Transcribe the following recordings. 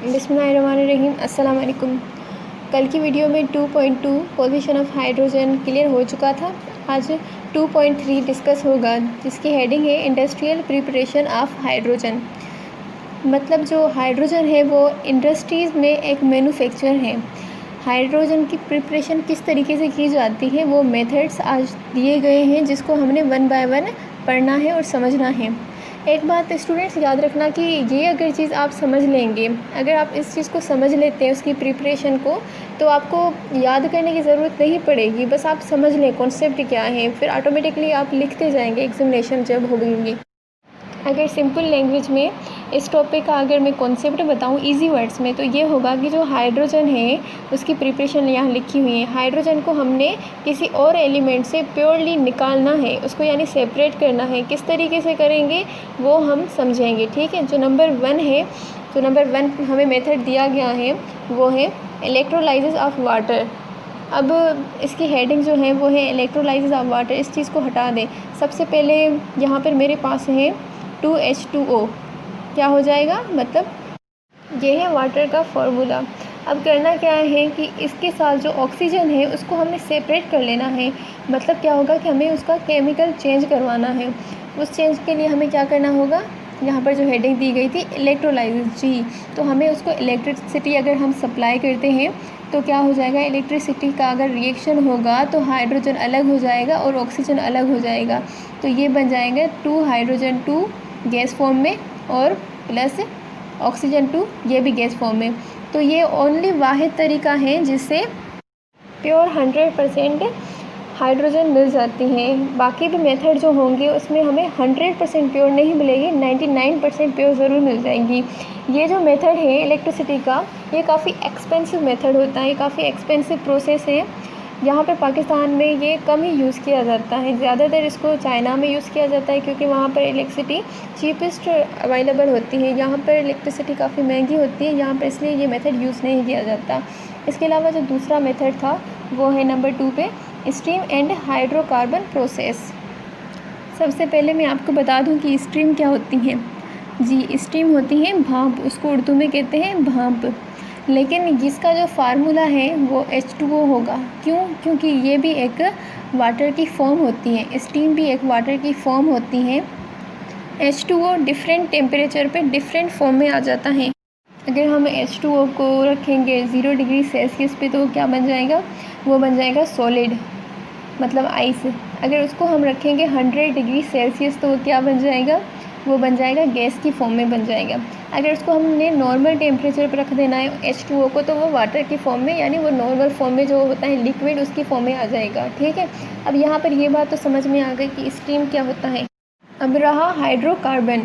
बिस्मिल्लाहिर्रहमानिर्रहीम। अस्सलाम वालेकुम। कल की वीडियो में 2.2 पोजीशन ऑफ हाइड्रोजन क्लियर हो चुका था। आज 2.3 डिस्कस होगा, जिसकी हेडिंग है इंडस्ट्रियल प्रिपरेशन ऑफ हाइड्रोजन। मतलब जो हाइड्रोजन है वो इंडस्ट्रीज़ में एक मैन्युफैक्चर है। हाइड्रोजन की प्रिपरेशन किस तरीके से की जाती है वो मेथड्स आज दिए गए हैं, जिसको हमने वन बाय वन पढ़ना है और समझना है। एक बात स्टूडेंट्स याद रखना कि ये अगर चीज़ आप समझ लेंगे, अगर आप इस चीज़ को समझ लेते हैं उसकी प्रिपरेशन को, तो आपको याद करने की ज़रूरत नहीं पड़ेगी। बस आप समझ लें कॉन्सेप्ट क्या है, फिर ऑटोमेटिकली आप लिखते जाएंगे एग्जामिनेशन जब होगी। अगर सिंपल लैंग्वेज में इस टॉपिक का अगर मैं कॉन्सेप्ट बताऊं इजी वर्ड्स में, तो ये होगा कि जो हाइड्रोजन है उसकी प्रिपरेशन यहाँ लिखी हुई है। हाइड्रोजन को हमने किसी और एलिमेंट से प्योरली निकालना है, उसको यानी सेपरेट करना है। किस तरीके से करेंगे वो हम समझेंगे, ठीक है। जो नंबर 1 हमें मेथड दिया गया है वो है इलेक्ट्रोलाइसिस ऑफ वाटर। अब इसकी हेडिंग जो है वो है इलेक्ट्रोलाइसिस ऑफ वाटर। इस चीज़ को हटा दें। सबसे पहले यहाँ पर मेरे पास है 2H2O। क्या हो जाएगा, मतलब ये है वाटर का फॉर्मूला। अब करना क्या है कि इसके साथ जो ऑक्सीजन है उसको हमें सेपरेट कर लेना है। मतलब क्या होगा कि हमें उसका केमिकल चेंज करवाना है। उस चेंज के लिए हमें क्या करना होगा, यहाँ पर जो हेडिंग दी गई थी इलेक्ट्रोलाइसिस जी, तो हमें उसको इलेक्ट्रिसिटी अगर हम सप्लाई करते हैं तो क्या हो जाएगा, इलेक्ट्रिसिटी का अगर रिएक्शन होगा तो हाइड्रोजन अलग हो जाएगा और ऑक्सीजन अलग हो जाएगा। तो ये बन जाएगा 2 हाइड्रोजन 2 गैस फॉर्म में और प्लस ऑक्सीजन 2 ये भी गैस फॉर्म में। तो ये ओनली वाहिद तरीका है जिससे प्योर 100% हाइड्रोजन मिल जाती हैं। बाकी भी मेथड जो होंगे उसमें हमें 100% प्योर नहीं मिलेगी, 99% प्योर ज़रूर मिल जाएंगी। ये जो मेथड है इलेक्ट्रिसिटी का, ये काफ़ी एक्सपेंसिव मेथड होता है, काफ़ी एक्सपेंसिव प्रोसेस है। यहाँ पे पाकिस्तान में ये कम ही यूज़ किया जाता है। ज़्यादातर इसको चाइना में यूज़ किया जाता है क्योंकि वहाँ पर इलेक्ट्रिसिटी चीपेस्ट अवेलेबल होती है। यहाँ पर इलेक्ट्रिसिटी काफ़ी महंगी होती है यहाँ पर, इसलिए ये मेथड यूज़ नहीं किया जाता। इसके अलावा जो दूसरा मेथड था वो है नंबर 2 पे स्टीम एंड हाइड्रोकार्बन प्रोसेस। सबसे पहले मैं आपको बता दूं कि स्टीम क्या होती है। जी, स्टीम होती है भाप, उसको उर्दू में कहते हैं भाप। लेकिन इसका जो फार्मूला है वो H2O होगा। क्यों? क्योंकि ये भी एक वाटर की फॉर्म होती है, स्टीम भी एक वाटर की फॉर्म होती है। H2O डिफरेंट टेम्परेचर पे डिफरेंट फॉर्म में आ जाता है। अगर हम H2O को रखेंगे 0 डिग्री सेल्सियस पे तो क्या बन जाएगा, वो बन जाएगा सॉलिड, मतलब आइस। अगर उसको हम रखेंगे 100 डिग्री सेल्सियस तो वो क्या बन जाएगा, वो बन जाएगा गैस की फॉर्म में बन जाएगा। अगर उसको हमने नॉर्मल टेम्परेचर पर रख देना है H2O को, तो वो वाटर की फॉर्म में, यानी वो नॉर्मल फॉर्म में जो होता है लिक्विड, उसकी फॉर्म में आ जाएगा, ठीक है। अब यहाँ पर ये बात तो समझ में आ गई कि स्टीम क्या होता है। अब रहा हाइड्रोकार्बन।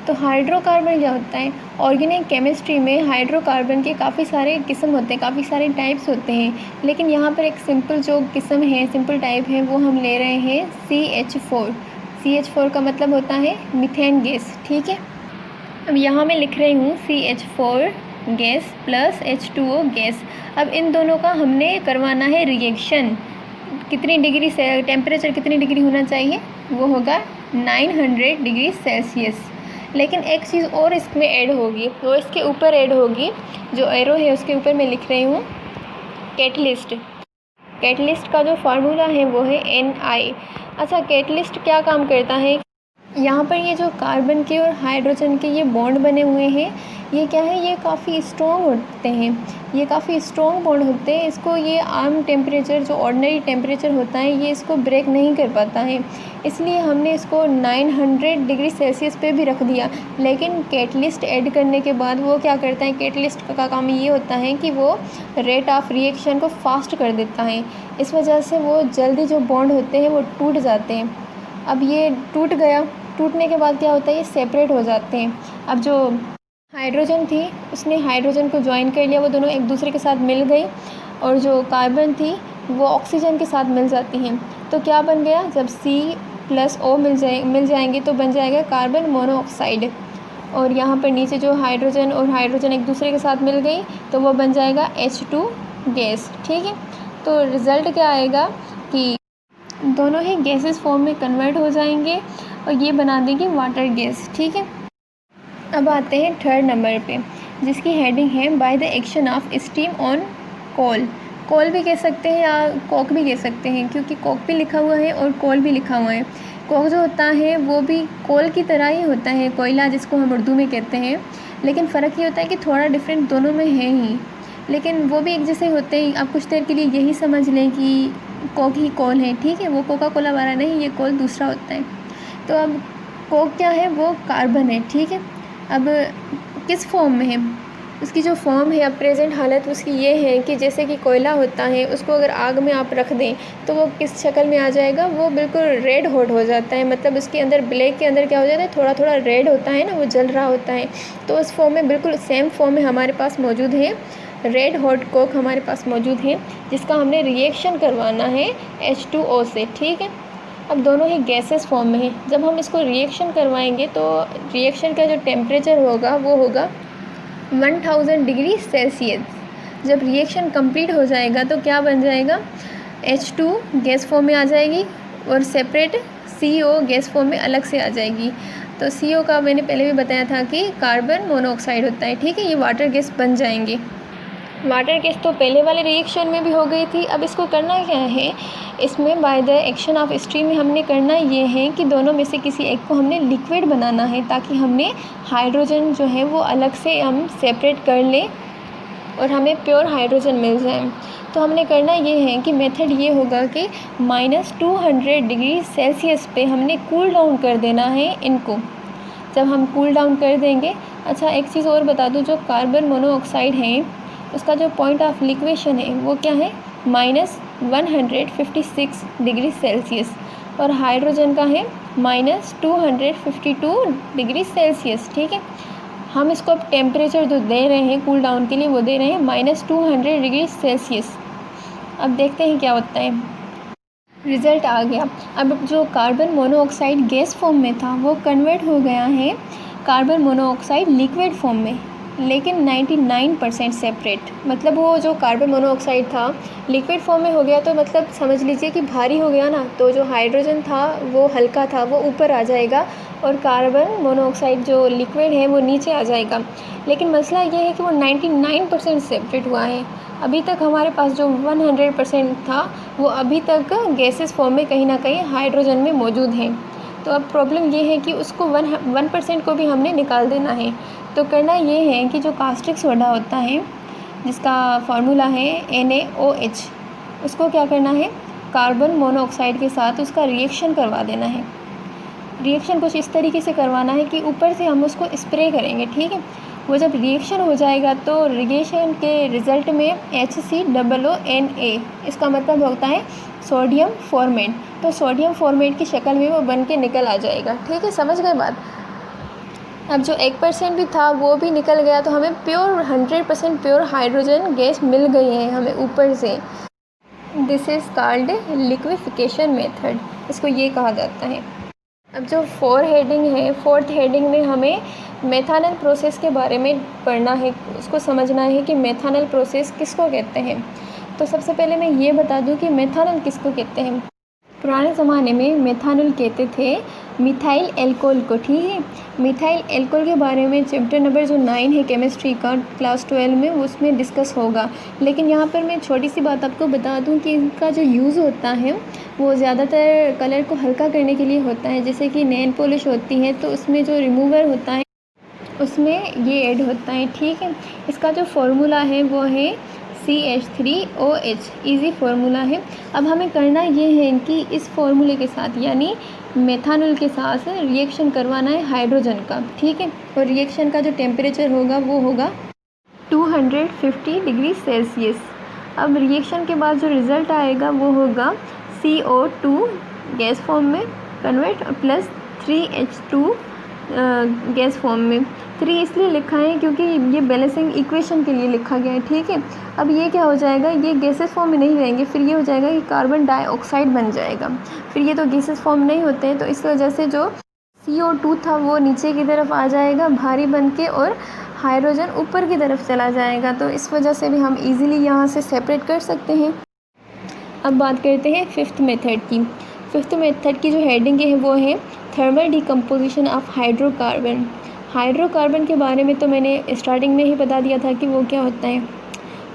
तो हाइड्रोकार्बन क्या होता है, ऑर्गेनिक केमिस्ट्री में हाइड्रोकार्बन के काफ़ी सारे किस्म होते हैं, काफ़ी सारे टाइप्स होते हैं। लेकिन यहाँ पर एक सिंपल जो किस्म है, सिंपल टाइप है, वो हम ले रहे हैं CH4। CH4 का मतलब होता है मीथेन गैस, ठीक है। अब यहाँ मैं लिख रही हूँ CH4 gas plus H2O gas. अब इन दोनों का हमने करवाना है रिएक्शन। कितनी डिग्री से टेम्परेचर कितनी डिग्री होना चाहिए, वो होगा 900 डिग्री सेल्सियस। लेकिन एक चीज़ और इसमें ऐड होगी, वो इसके ऊपर ऐड होगी। जो एरो है उसके ऊपर मैं लिख रही हूँ कैटलिस्ट। कैटलिस्ट का जो फार्मूला है वो है Ni। अच्छा, कैटलिस्ट क्या काम करता है, यहाँ पर ये जो कार्बन के और हाइड्रोजन के ये बॉन्ड बने हुए हैं, ये क्या है, ये काफ़ी स्ट्रॉन्ग होते हैं, ये काफ़ी स्ट्रॉन्ग बॉन्ड होते हैं। इसको ये आम टेम्परेचर, जो ऑर्डिनरी टेम्परेचर होता है, ये इसको ब्रेक नहीं कर पाता है। इसलिए हमने इसको 900 डिग्री सेल्सियस पे भी रख दिया। लेकिन कैटलिस्ट ऐड करने के बाद वो क्या करता है, कैटलिस्ट का काम ये होता है कि वो रेट ऑफ रिएक्शन को फास्ट कर देता है। इस वजह से वो जल्दी जो बॉन्ड होते हैं वो टूट जाते हैं। अब ये टूट गया, टूटने के बाद क्या होता है, ये सेपरेट हो जाते हैं। अब जो हाइड्रोजन थी उसने हाइड्रोजन को ज्वाइन कर लिया, वो दोनों एक दूसरे के साथ मिल गई, और जो कार्बन थी वो ऑक्सीजन के साथ मिल जाती हैं। तो क्या बन गया, जब C+O मिल जाएंगे तो बन जाएगा कार्बन मोनोऑक्साइड। और यहाँ पर नीचे जो हाइड्रोजन और हाइड्रोजन एक दूसरे के साथ मिल गई तो वो बन जाएगा H2 गैस, ठीक है। तो रिज़ल्ट क्या आएगा कि दोनों ही गैसेस फॉर्म में कन्वर्ट हो जाएंगे और ये बना देंगे वाटर गैस, ठीक है। अब आते हैं थर्ड नंबर पे। जिसकी हेडिंग है by the action of steam on coal. Coal भी कह सकते हैं या कोक भी कह सकते हैं, क्योंकि कोक भी लिखा हुआ है और कोल भी लिखा हुआ है। कोक जो होता है वो भी कोल की तरह ही होता है, कोयला जिसको हम उर्दू में कहते हैं, लेकिन फ़र्क ये होता है कि थोड़ा डिफरेंट दोनों में है ही, लेकिन वो भी एक जैसे होते हैं। आप कुछ देर के लिए यही समझ लें कि कोक ही कोल है, ठीक है। वो कोका कोला वाला नहीं, ये कोल दूसरा होता है। तो अब कोक क्या है, वो कार्बन है, ठीक है। अब किस फॉर्म में है, उसकी जो फॉर्म है अब प्रेजेंट हालत उसकी ये है कि जैसे कि कोयला होता है, उसको अगर आग में आप रख दें तो वो किस शक्ल में आ जाएगा, वो बिल्कुल रेड हॉट हो जाता है। मतलब उसके अंदर ब्लैक के अंदर क्या हो जाता है, थोड़ा थोड़ा रेड होता है ना, वो जल रहा होता है। तो उस फॉर्म में बिल्कुल सेम फॉर्म में हमारे पास मौजूद है रेड हॉट कोक हमारे पास मौजूद है, जिसका हमने रिएक्शन करवाना है H2O से, ठीक है। अब दोनों ही गैसेस फॉर्म में है। जब हम इसको रिएक्शन करवाएंगे तो रिएक्शन का जो टेम्परेचर होगा वो होगा 1000 डिग्री सेल्सियस। जब रिएक्शन कंप्लीट हो जाएगा तो क्या बन जाएगा, H2 गैस फॉर्म में आ जाएगी और सेपरेट CO गैस फॉर्म में अलग से आ जाएगी। तो CO का मैंने पहले भी बताया था कि कार्बन मोनोऑक्साइड होता है, ठीक है। ये वाटर गैस बन जाएंगे। वाटर गैस तो पहले वाले रिएक्शन में भी हो गई थी। अब इसको करना क्या है, इसमें bye the action of steam में हमने करना ये है कि दोनों में से किसी एक को हमने लिक्विड बनाना है, ताकि हमने हाइड्रोजन जो है वो अलग से हम सेपरेट कर लें और हमें प्योर हाइड्रोजन मिल जाए। तो हमने करना ये है कि मेथड ये होगा कि -200 डिग्री सेल्सियस पे हमने कूल डाउन कर देना है इनको। जब हम कूल डाउन कर देंगे, अच्छा एक चीज़ और बता दूँ, जो कार्बन मोनोऑक्साइड है उसका जो पॉइंट ऑफ लिक्वेशन है वो क्या है, -156 डिग्री सेल्सियस, और हाइड्रोजन का है -252 डिग्री सेल्सियस, ठीक है। हम इसको अब टेम्परेचर जो दे रहे हैं कूल डाउन के लिए वो दे रहे हैं -200 डिग्री सेल्सियस। अब देखते हैं क्या होता है। रिज़ल्ट आ गया। अब जो कार्बन मोनोऑक्साइड गैस फॉर्म में था वो कन्वर्ट हो गया है कार्बन मोनोऑक्साइड लिक्विड फॉर्म में, लेकिन 99% सेपरेट। मतलब वो जो कार्बन मोनोऑक्साइड था लिक्विड फॉर्म में हो गया, तो मतलब समझ लीजिए कि भारी हो गया ना, तो जो हाइड्रोजन था वो हल्का था, वो ऊपर आ जाएगा और कार्बन मोनोऑक्साइड जो लिक्विड है वो नीचे आ जाएगा। लेकिन मसला ये है कि वो 99% सेपरेट हुआ है। अभी तक हमारे पास जो 100% था वो अभी तक गैसेस फॉर्म में कहीं ना कहीं हाइड्रोजन में मौजूद है। तो अब प्रॉब्लम ये है कि उसको 1% को भी हमने निकाल देना है। तो करना ये है कि जो कास्टिक सोडा होता है जिसका फार्मूला है NaOH, उसको क्या करना है, कार्बन मोनोऑक्साइड के साथ उसका रिएक्शन करवा देना है। रिएक्शन कुछ इस तरीके से करवाना है कि ऊपर से हम उसको स्प्रे करेंगे, ठीक है। वो जब रिएक्शन हो जाएगा तो रिएक्शन के रिज़ल्ट में HCOONA, इसका मतलब होता है सोडियम फॉर्मेट। तो सोडियम फॉर्मेट की शक्ल में वो बन के निकल आ जाएगा, ठीक है। समझ गए बात। अब जो 1% भी था वो भी निकल गया, तो हमें प्योर 100% प्योर हाइड्रोजन गैस मिल गई है हमें ऊपर से। This is called liquefaction method, इसको ये कहा जाता है। अब जो फोर्थ हेडिंग में हमें मेथानल प्रोसेस के बारे में पढ़ना है, उसको समझना है कि मेथानल प्रोसेस किसको कहते हैं। तो सबसे पहले मैं ये बता दूं कि मेथानल किसको कहते हैं। पुराने ज़माने में मेथानल कहते थे मिथाइल एल्कोहल को, ठीक है। मिथाइल एल्कोहल के बारे में चैप्टर नंबर जो 9 है केमिस्ट्री का क्लास 12 में, उसमें डिस्कस होगा। लेकिन यहाँ पर मैं छोटी सी बात आपको बता दूँ कि इनका जो यूज़ होता है वो ज़्यादातर कलर को हल्का करने के लिए होता है। जैसे कि नेल पॉलिश होती है तो उसमें जो रिमूवर होता है उसमें ये ऐड होता है, ठीक है। इसका जो फार्मूला है वो है CH3OH, इजी फार्मूला है। अब हमें करना ये है कि इस फार्मूले के साथ यानी मेथानॉल के साथ रिएक्शन करवाना है हाइड्रोजन का, ठीक है। और रिएक्शन का जो टेम्परेचर होगा वो होगा 250 डिग्री सेल्सियस। अब रिएक्शन के बाद जो रिज़ल्ट आएगा वो होगा CO2 गैस फॉर्म में convert plus 3H2 gas form में। 3 इसलिए लिखा है क्योंकि ये बैलेंसिंग इक्वेशन के लिए लिखा गया है, ठीक है। अब ये क्या हो जाएगा, ये गैसेस फॉर्म में नहीं रहेंगे, फिर ये हो जाएगा कि कार्बन डाइऑक्साइड बन जाएगा। फिर ये तो गैसेस फॉर्म नहीं होते हैं, तो इस वजह से जो CO2 था वो नीचे की तरफ आ जाएगा भारी बन के, और हाइड्रोजन ऊपर की तरफ चला जाएगा। तो इस वजह से भी हम इजीली यहाँ से सेपरेट कर सकते हैं। अब बात करते हैं फिफ्थ मेथड की। फिफ्थ मेथड की जो हेडिंग है वो है thermal decomposition of hydrocarbon. Hydrocarbon के बारे में तो मैंने स्टार्टिंग में ही बता दिया था कि वो क्या होता है।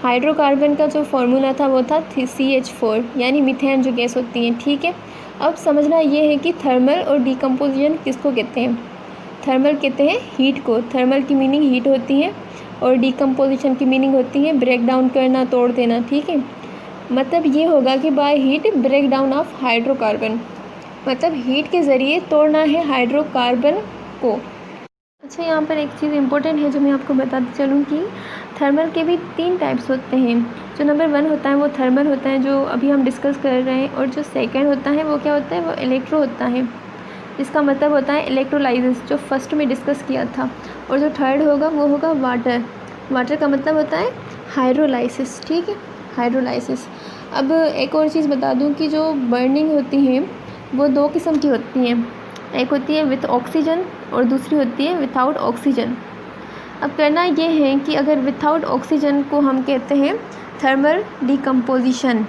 हाइड्रोकार्बन का जो फार्मूला था वो था CH4 यानी मीथेन जो गैस होती है, ठीक है। अब समझना ये है कि थर्मल और डिकम्पोजिशन किसको कहते हैं। थर्मल कहते हैं हीट को, थर्मल की मीनिंग हीट होती है और डिकम्पोजिशन की मीनिंग होती है ब्रेक डाउन करना, तोड़ देना, ठीक है। मतलब ये होगा कि by heat break down of hydrocarbon, मतलब हीट के ज़रिए तोड़ना है हाइड्रोकार्बन को। अच्छा, यहाँ पर एक चीज़ इम्पोर्टेंट है जो मैं आपको बताती चलूँ कि थर्मल के भी 3 टाइप्स होते हैं। जो नंबर 1 होता है वो थर्मल होता है जो अभी हम डिस्कस कर रहे हैं, और जो सेकंड होता है वो क्या होता है, वो इलेक्ट्रो होता है, इसका मतलब होता है इलेक्ट्रोलाइसिस जो फर्स्ट में डिस्कस किया था। और जो थर्ड होगा वो होगा वाटर, वाटर का मतलब होता है हाइड्रोलाइसिस, ठीक है, हाइड्रोलाइसिस। अब एक और चीज़ बता दूं कि जो बर्निंग होती है वो 2 किस्म की होती हैं, एक होती है विथ ऑक्सीजन और दूसरी होती है विथआउट ऑक्सीजन। अब करना ये है कि अगर विथआउट ऑक्सीजन को हम कहते हैं थर्मल डिकम्पोजिशन।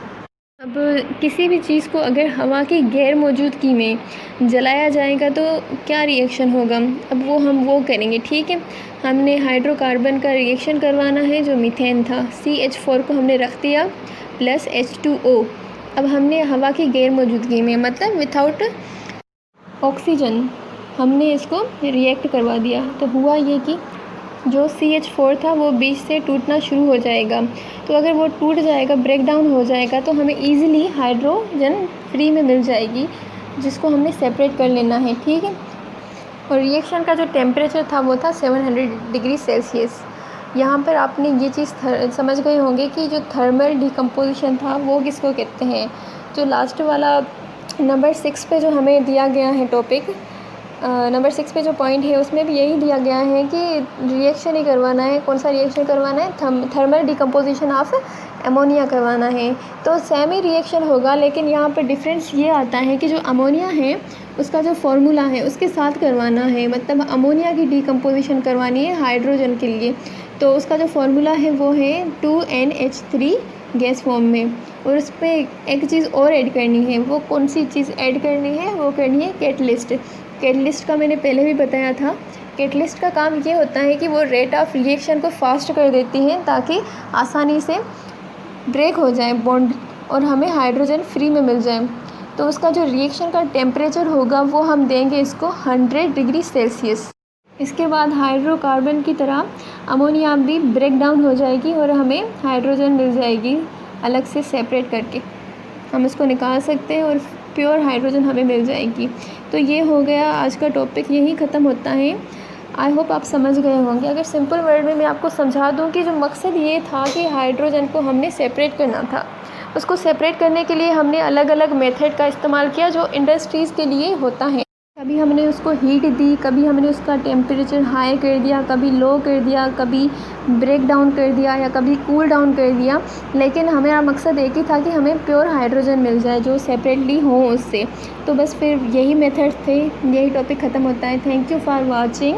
अब किसी भी चीज़ को अगर हवा की गैर मौजूदगी में जलाया जाएगा तो क्या रिएक्शन होगा, अब वो करेंगे, ठीक है। हमने हाइड्रोकार्बन का रिएक्शन करवाना है जो मीथेन था, CH4 को हमने रख दिया प्लस H2O। अब हमने हवा की गैर मौजूदगी में मतलब विथआउट ऑक्सीजन हमने इसको रिएक्ट करवा दिया, तो हुआ ये कि जो CH4 था वो बीच से टूटना शुरू हो जाएगा। तो अगर वो टूट जाएगा, ब्रेक डाउन हो जाएगा, तो हमें ईज़िली हाइड्रोजन फ्री में मिल जाएगी, जिसको हमने सेपरेट कर लेना है, ठीक है। और रिएक्शन का जो टेम्परेचर था वो था 700 डिग्री सेल्सियस। यहाँ पर आपने ये चीज़ समझ गए होंगे कि जो थर्मल डिकम्पोजिशन था वो किसको कहते हैं। जो लास्ट वाला नंबर 6 पे जो हमें दिया गया है टॉपिक, नंबर 6 पे जो पॉइंट है उसमें भी यही दिया गया है कि रिएक्शन ही करवाना है। कौन सा रिएक्शन करवाना है, थर्मल डिकम्पोजिशन ऑफ अमोनिया करवाना है। तो सेम ही रिएक्शन होगा, लेकिन यहाँ पर डिफरेंस ये आता है कि जो अमोनिया है उसका जो फॉर्मूला है उसके साथ करवाना है, मतलब अमोनिया की डिकम्पोजिशन करवानी है हाइड्रोजन के लिए, तो उसका जो फॉर्मूला है वो है 2NH3 गैस फॉर्म में। और उस पर एक चीज़ और ऐड करनी है, वो कौन सी चीज़ ऐड करनी है, वो करनी है कैटलिस्ट। कैटलिस्ट का मैंने पहले भी बताया था। कैटलिस्ट का काम ये होता है कि वो रेट ऑफ रिएक्शन को फास्ट कर देती हैं ताकि आसानी से ब्रेक हो जाए बॉन्ड और हमें हाइड्रोजन फ्री में मिल जाए। तो उसका जो रिएक्शन का टेम्परेचर होगा वो हम देंगे इसको 100 डिग्री सेल्सियस। इसके बाद हाइड्रोकार्बन की तरह अमोनिया भी ब्रेक डाउन हो जाएगी और हमें हाइड्रोजन मिल जाएगी अलग से सेपरेट करके, हम इसको निकाल सकते हैं और प्योर हाइड्रोजन हमें मिल जाएगी। तो ये हो गया आज का टॉपिक, यही ख़त्म होता है। आई होप आप समझ गए होंगे। अगर सिंपल वर्ड में मैं आपको समझा दूं कि जो मकसद ये था कि हाइड्रोजन को हमने सेपरेट करना था, उसको सेपरेट करने के लिए हमने अलग अलग मेथड का इस्तेमाल किया जो इंडस्ट्रीज़ के लिए होता है। कभी हमने उसको हीट दी, कभी हमने उसका टेम्परेचर हाई कर दिया, कभी लो कर दिया, कभी ब्रेक डाउन कर दिया या कभी कूल डाउन कर दिया, लेकिन हमारा मकसद एक ही था कि हमें प्योर हाइड्रोजन मिल जाए जो सेपरेटली हो उससे। तो बस फिर यही मेथड थे, यही टॉपिक ख़त्म होता है। Thank you for watching.